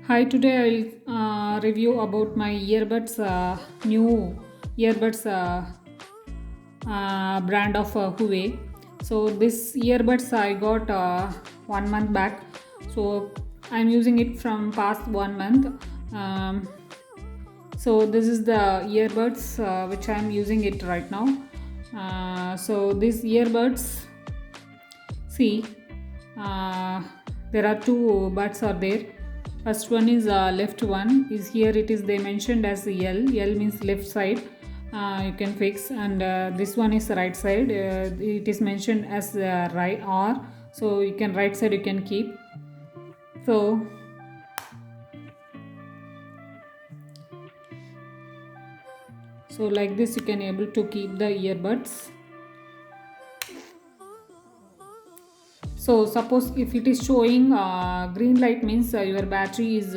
Hi, today I'll review about my earbuds, new earbuds brand of Huawei. So this earbuds I got 1 month back. So I'm using it from past 1 month. Um, so this is the earbuds which I'm using it right now. So these earbuds, see, uh, there are two buds are there. First one is left one is here. It is they mentioned as L. L means left side. You can fix, and this one is right side. It is mentioned as right R. So you can right side you can keep. So like this you can able to keep the earbuds. So suppose if it is showing green light means your battery is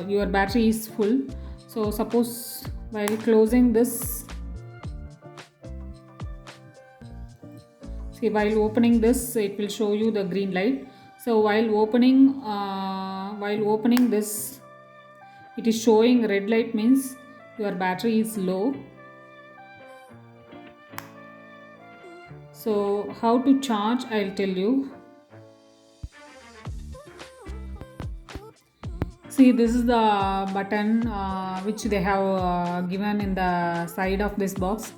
your battery is full. So suppose while closing this, see, while opening this it will show you the green light. So while opening this, it is showing red light means your battery is low. So how to charge, I'll tell you. See, this is the button which they have given in the side of this box.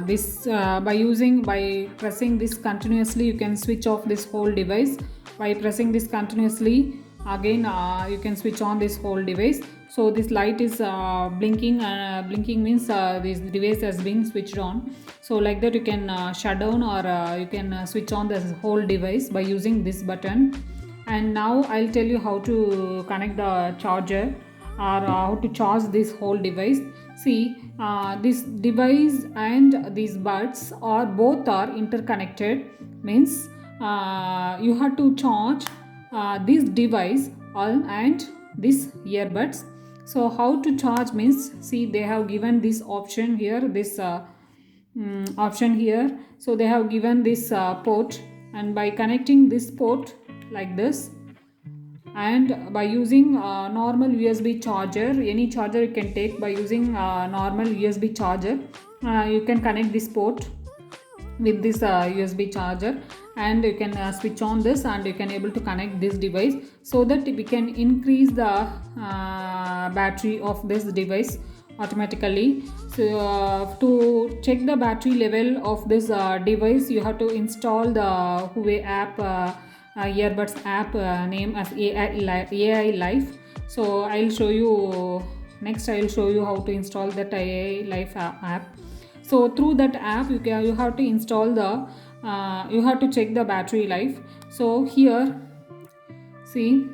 This by pressing this continuously, you can switch off this whole device. By pressing this continuously, again you can switch on this whole device. So this light is blinking. Blinking means this device has been switched on. So like that, you can shut down or you can switch on this whole device by using this button. And now I'll tell you how to connect the charger or how to charge this whole device. See, this device and these buds are both are interconnected, means you have to charge this device and this earbuds. So how to charge means, see, they have given this option here, this option here. So they have given this port, and by connecting this port like this, and by using normal USB charger, any charger you can take, by using normal USB charger, you can connect this port with this USB charger, and you can switch on this, and you can able to connect this device, so that we can increase the battery of this device automatically. So to check the battery level of this device, you have to install the Huawei app, earbuds app, name as AI Life. So I'll show you next. I'll show you how to install that AI Life app. So through that app, you have to install the you have to check the battery life. So here, see,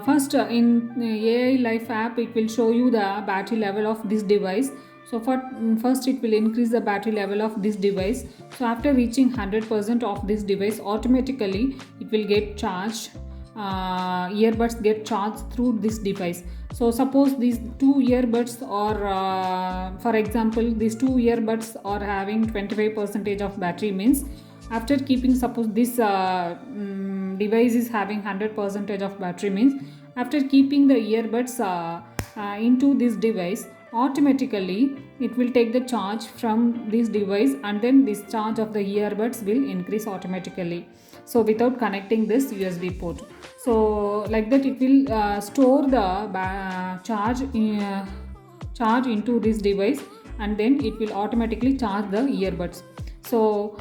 first in AI Life app, it will show you the battery level of this device. So first it will increase the battery level of this device. So after reaching 100% of this device, automatically it will get charged. Earbuds get charged through this device. So suppose these two earbuds are for example, these two earbuds are having 25% of battery, means after keeping, suppose this device is having 100% of battery, means after keeping the earbuds into this device, automatically it will take the charge from this device, and then this charge of the earbuds will increase automatically, so without connecting this USB port. So like that, it will store the charge into this device, and then it will automatically charge the earbuds. So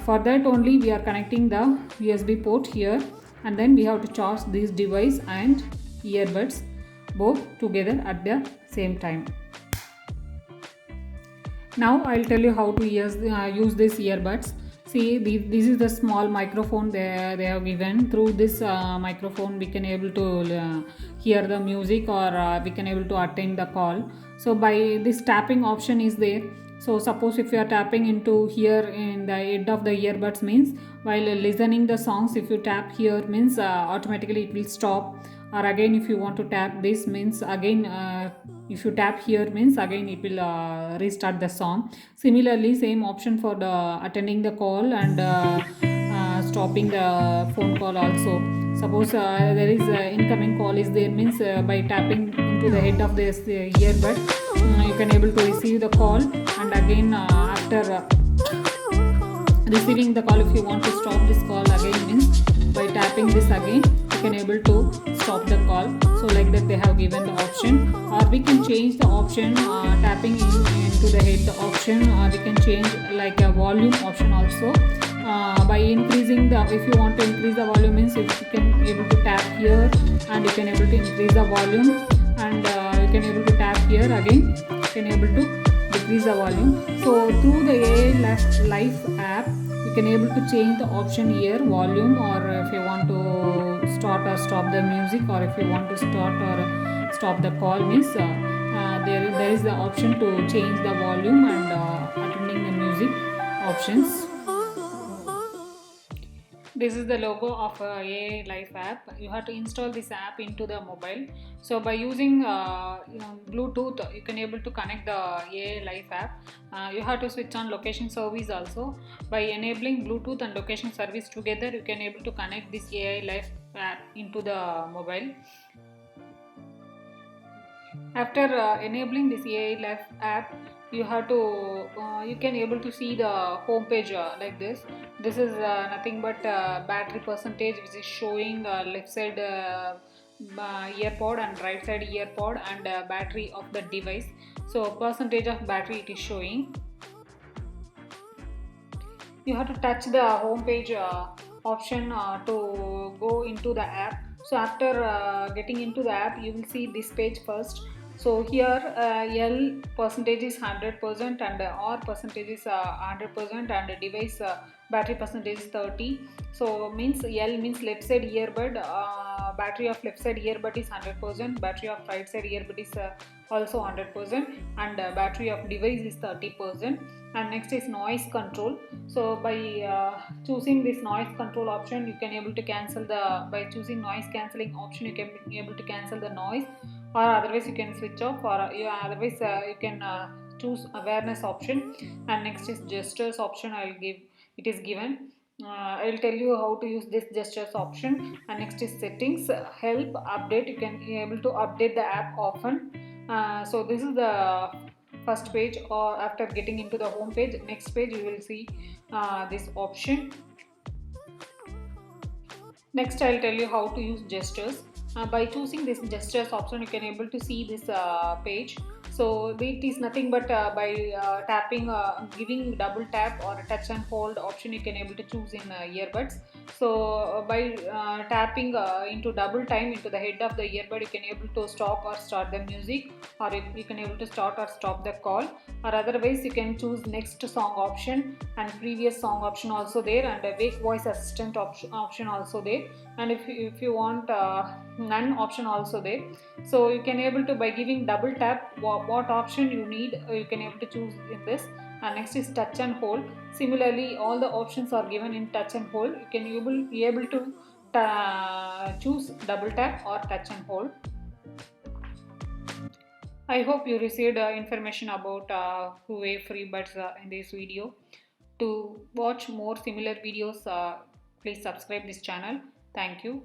for that only we are connecting the USB port here, and then we have to charge this device and earbuds both together at the same time. Now I'll tell you how to use this earbuds. See, this is the small microphone they have given. Through this microphone we can able to hear the music, or we can able to attend the call. So by this tapping option is there. So suppose if you are tapping into here in the end of the earbuds, means while listening the songs, if you tap here means automatically it will stop. Or again, if you want to tap this, means again If you tap here means again it will restart the song. Similarly, same option for the attending the call and stopping the phone call also. Suppose there is incoming call is there means by tapping into the head of this earbud, you can able to receive the call, and again after receiving the call, if you want to stop this call again means by tapping this again you can able to stop the call. So like that they have given the option, or we can change the option tapping into the head the option, or we can change like a volume option also. By increasing the, if you want to increase the volume means you can able to tap here and you can able to increase the volume, and you can able to tap here again you can able to decrease the volume. So through the AI Life app, you can able to change the option here volume, or if you want to start or stop the music, or if you want to start or stop the call means there is the option to change the volume and attending the music options. This is the logo of AI Life app. You have to install this app into the mobile. So by using Bluetooth, you can able to connect the AI Life app. You have to switch on location service also. By enabling Bluetooth and location service together, you can able to connect this AI Life app into the mobile. After enabling this AI Life app, you have to you can able to see the home page like this. This is nothing but battery percentage, which is showing left side earpod and right side earpod, and battery of the device. So percentage of battery it is showing. You have to touch the home page option to go into the app. So after getting into the app, you will see this page first. So here L percentage is 100% and R percentage is 100%, and device battery percentage is 30. So means L means left side earbud, battery of left side earbud is 100%, battery of right side earbud is also 100%, and battery of device is 30%. And next is noise control. So by choosing this noise control option, you can able to cancel the, by choosing noise cancelling option, you can be able to cancel the noise, or otherwise you can switch off, or otherwise you can choose awareness option. And next is gestures option. I'll give, it is given. I'll tell you how to use this gestures option. And next is settings, help, update. You can be able to update the app often. So this is the first page, or after getting into the home page, next page you will see this option. Next I'll tell you how to use gestures. By choosing this gestures option, you can able to see this page. So it is nothing but by tapping, giving double tap or touch and hold option, you can able to choose in earbuds. So by tapping into double time into the head of the earbud, you can able to stop or start the music, or you can able to start or stop the call, or otherwise you can choose next song option and previous song option also there, and wake voice assistant option also there, and if you want none option also there. So you can able to, by giving double tap, what option you need, you can able to choose in this. And next is touch and hold. Similarly, all the options are given in touch and hold. You can be able to choose double tap or touch and hold. I hope you received information about Huawei FreeBuds in this video. To watch more similar videos, please subscribe this channel. Thank you.